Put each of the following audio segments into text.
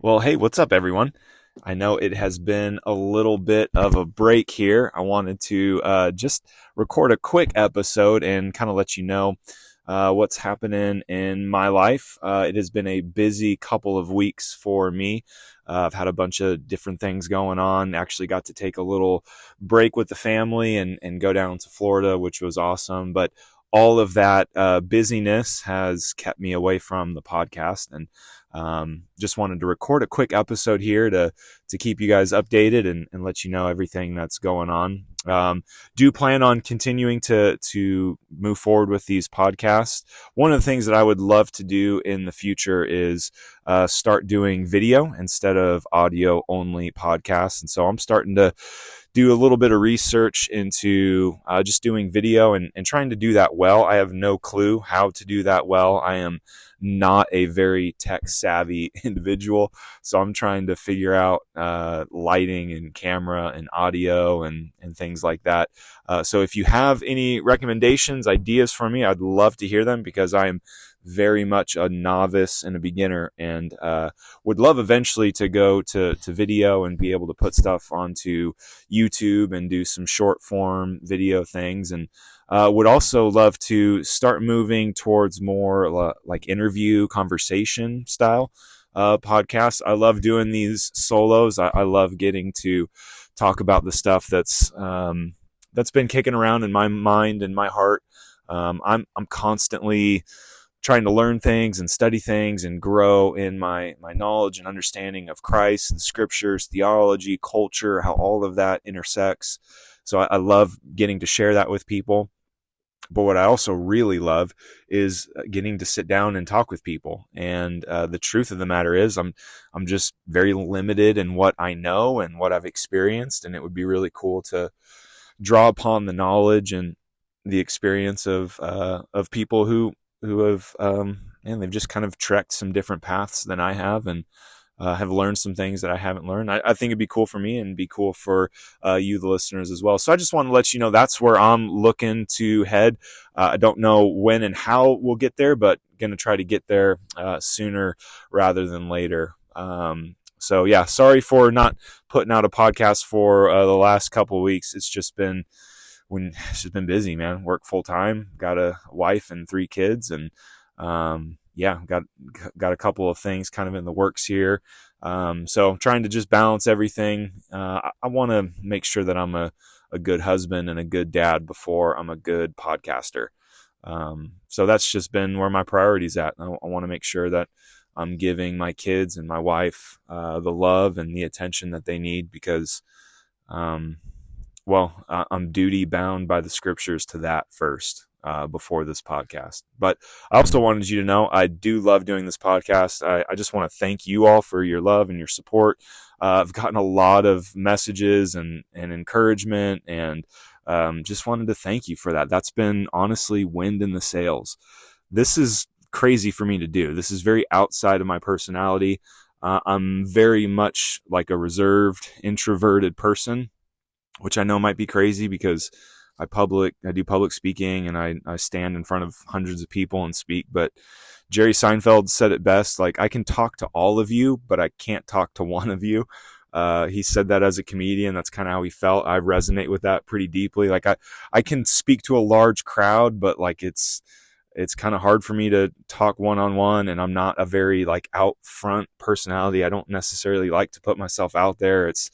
Well, hey, what's up, everyone? I know it has been a little bit of a break here. I wanted to just record a quick episode and kind of let you know what's happening in my life. It has been a busy couple of weeks for me. I've had a bunch of different things going on. Actually, got to take a little break with the family and go down to Florida, which was awesome. But all of that busyness has kept me away from the podcast, and just wanted to record a quick episode here to keep you guys updated and let you know everything that's going on. Do plan on continuing to move forward with these podcasts. One of the things that I would love to do in the future is start doing video instead of audio only podcasts. And so I'm starting to do a little bit of research into just doing video and trying to do that well. I have no clue how to do that well. I am not a very tech savvy individual, so I'm trying to figure out lighting and camera and audio and things like that. So if you have any recommendations, ideas for me, I'd love to hear them, because I am very much a novice and a beginner, and would love eventually to go to video and be able to put stuff onto YouTube and do some short form video things. And would also love to start moving towards more like interview conversation style podcasts. I love doing these solos. I love getting to talk about the stuff that's been kicking around in my mind and my heart. I'm constantly trying to learn things and study things and grow in my knowledge and understanding of Christ, the scriptures, theology, culture, how all of that intersects. So I love getting to share that with people. But what I also really love is getting to sit down and talk with people. And the truth of the matter is I'm just very limited in what I know and what I've experienced. And it would be really cool to draw upon the knowledge and the experience of people who have, and they've just kind of trekked some different paths than I have, and have learned some things that I haven't learned. I think it'd be cool for me and be cool for you, the listeners, as well. So I just want to let you know that's where I'm looking to head. I don't know when and how we'll get there, but going to try to get there sooner rather than later. So yeah, sorry for not putting out a podcast for the last couple of weeks. It's just been busy, man. Work full time, got a wife and 3 kids, and yeah, got a couple of things kind of in the works here. So trying to just balance everything. I want to make sure that I'm a good husband and a good dad before I'm a good podcaster. So that's just been where my priority's at. I want to make sure that I'm giving my kids and my wife the love and the attention that they need, because I'm duty bound by the scriptures to that first before this podcast. But I also wanted you to know I do love doing this podcast. I just want to thank you all for your love and your support. I've gotten a lot of messages and encouragement, and just wanted to thank you for that. That's been honestly wind in the sails. This is crazy for me to do. This is very outside of my personality. I'm very much like a reserved, introverted person, which I know might be crazy because I do public speaking, and I stand in front of hundreds of people and speak. But Jerry Seinfeld said it best, like, I can talk to all of you, but I can't talk to one of you. He said that as a comedian. That's kind of how he felt. I resonate with that pretty deeply. Like I can speak to a large crowd, but like it's kind of hard for me to talk one-on-one, and I'm not a very like out front personality. I don't necessarily like to put myself out there. It's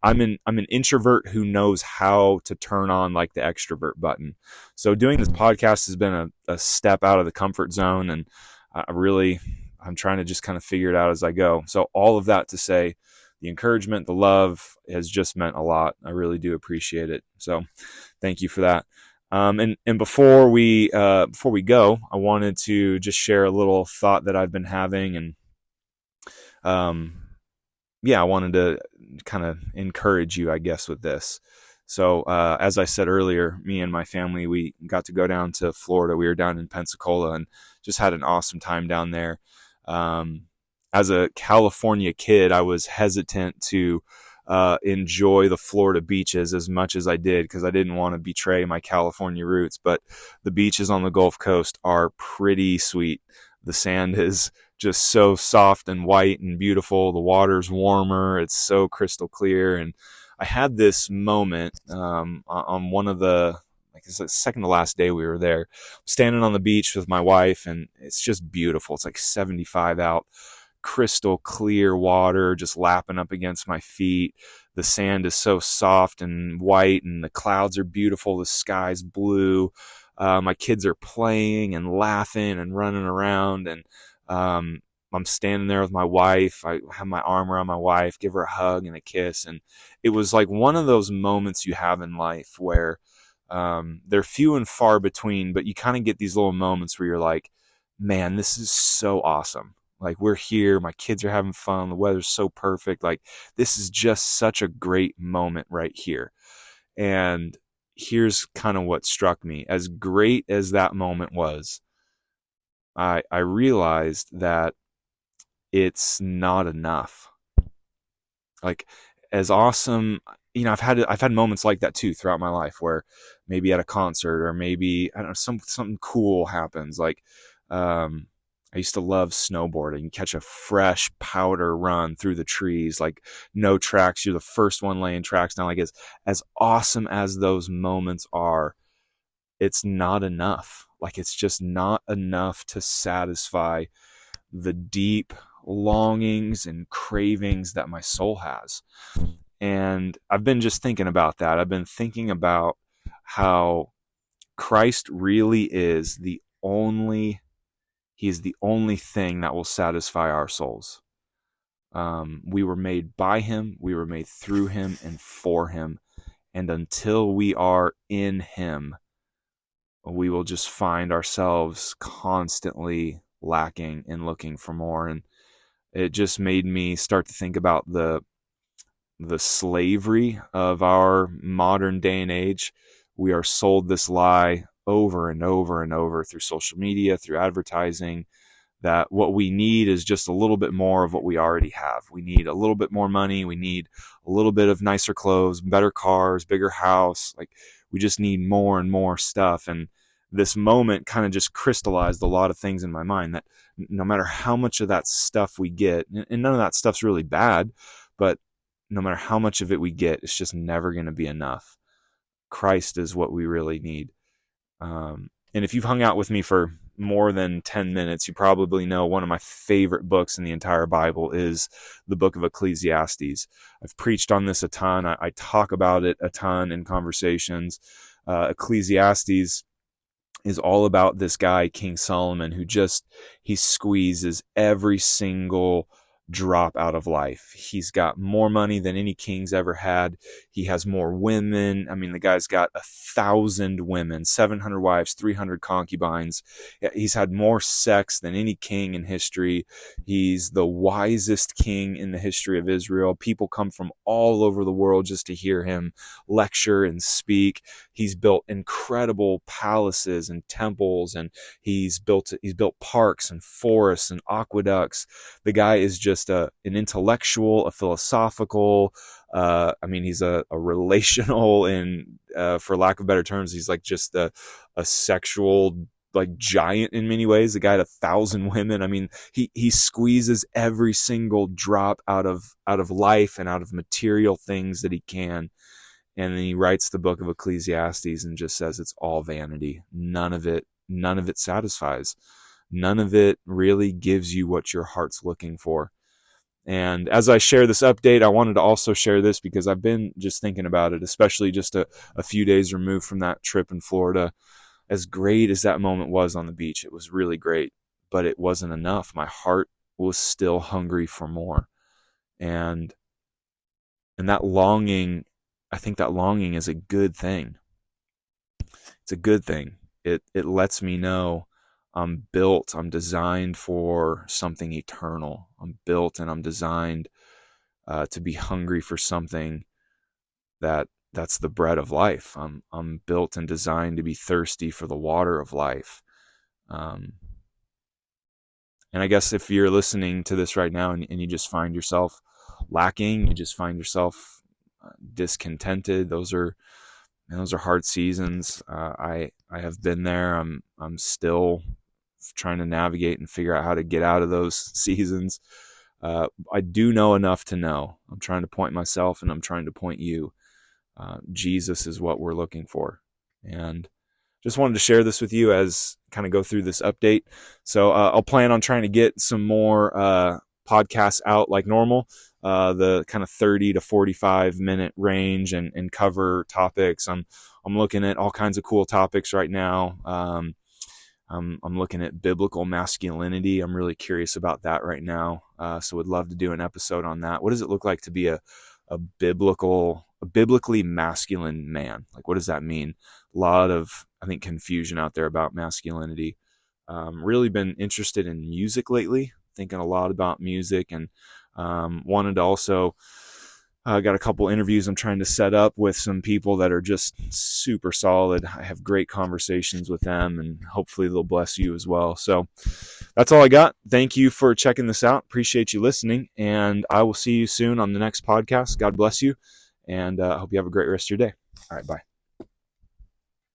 I'm an introvert who knows how to turn on like the extrovert button. So doing this podcast has been a step out of the comfort zone, and I'm trying to just kind of figure it out as I go. So all of that to say, the encouragement, the love has just meant a lot. I really do appreciate it. So thank you for that. And before we go, I wanted to just share a little thought that I've been having, and I wanted to kind of encourage you, I guess, with this. So as I said earlier, me and my family, we got to go down to Florida. We were down in Pensacola and just had an awesome time down there. As a California kid, I was hesitant to enjoy the Florida beaches as much as I did, because I didn't want to betray my California roots. But the beaches on the Gulf Coast are pretty sweet. The sand is just so soft and white and beautiful. The water's warmer. It's so crystal clear. And I had this moment on one of like it's the second to last day we were there, standing on the beach with my wife, and it's just beautiful. It's like 75 out, crystal clear water just lapping up against my feet. The sand is so soft and white, and the clouds are beautiful. The sky's blue. My kids are playing and laughing and running around, and I'm standing there with my wife. I have my arm around my wife, give her a hug and a kiss, and it was like one of those moments you have in life where they're few and far between, but you kind of get these little moments where you're like, man, this is so awesome. Like, we're here, my kids are having fun, the weather's so perfect. Like, this is just such a great moment right here. And here's kind of what struck me. As great as that moment was, I realized that it's not enough. Like, as awesome, I've had moments like that too throughout my life, where maybe at a concert, or maybe, I don't know, something cool happens. Like, I used to love snowboarding. You catch a fresh powder run through the trees, like no tracks. You're the first one laying tracks down. Like, as awesome as those moments are, it's not enough. Like, it's just not enough to satisfy the deep longings and cravings that my soul has. And I've been just thinking about that. I've been thinking about how Christ really is He is the only thing that will satisfy our souls. We were made by Him, we were made through Him and for Him. And until we are in Him, we will just find ourselves constantly lacking and looking for more. And it just made me start to think about the slavery of our modern day and age. We are sold this lie over and over and over through social media, through advertising, that what we need is just a little bit more of what we already have. We need a little bit more money. We need a little bit of nicer clothes, better cars, bigger house. Like, we just need more and more stuff. And this moment kind of just crystallized a lot of things in my mind, that no matter how much of that stuff we get, and none of that stuff's really bad, but no matter how much of it we get, it's just never going to be enough. Christ is what we really need. And if you've hung out with me for more than 10 minutes, you probably know one of my favorite books in the entire Bible is the book of Ecclesiastes. I've preached on this a ton. I talk about it a ton in conversations. Ecclesiastes is all about this guy, King Solomon, who he squeezes every single drop out of life. He's got more money than any king's ever had. He has more women. I mean, the guy's got 1,000 women, 700 wives, 300 concubines. He's had more sex than any king in history. He's the wisest king in the history of Israel. People come from all over the world just to hear him lecture and speak. He's built incredible palaces and temples, and he's built parks and forests and aqueducts. The guy is just an intellectual, a philosophical, he's a relational, and for lack of better terms, he's like just a sexual, like, giant in many ways. The guy had 1,000 women. I mean, he squeezes every single drop out of life and out of material things that he can. And then he writes the book of Ecclesiastes and just says it's all vanity. None of it satisfies. None of it really gives you what your heart's looking for. And as I share this update, I wanted to also share this because I've been just thinking about it, especially just a few days removed from that trip in Florida. As great as that moment was on the beach, it was really great, but it wasn't enough. My heart was still hungry for more. And that longing, I think that longing is a good thing. It's a good thing. It lets me know I'm designed for something eternal. I'm built and I'm designed to be hungry for something that's the bread of life. I'm built and designed to be thirsty for the water of life. And I guess if you're listening to this right now and you just find yourself lacking, you just find yourself discontented, those are hard seasons. I have been there. I'm still trying to navigate and figure out how to get out of those seasons. I do know enough to know. I'm trying to point myself and I'm trying to point you. Jesus is what we're looking for. And just wanted to share this with you as kind of go through this update. So I'll plan on trying to get some more podcasts out like normal, the kind of 30 to 45 minute range and cover topics. I'm looking at all kinds of cool topics right now. I'm looking at biblical masculinity. I'm really curious about that right now. So would love to do an episode on that. What does it look like to be a biblically masculine man? Like, what does that mean? A lot of, I think, confusion out there about masculinity. Really been interested in music lately, thinking a lot about music, and wanted to also got a couple interviews I'm trying to set up with some people that are just super solid. I have great conversations with them, and hopefully they'll bless you as well. So that's all I got. Thank you for checking this out. Appreciate you listening, and I will see you soon on the next podcast. God bless you, and I hope you have a great rest of your day. All right, bye.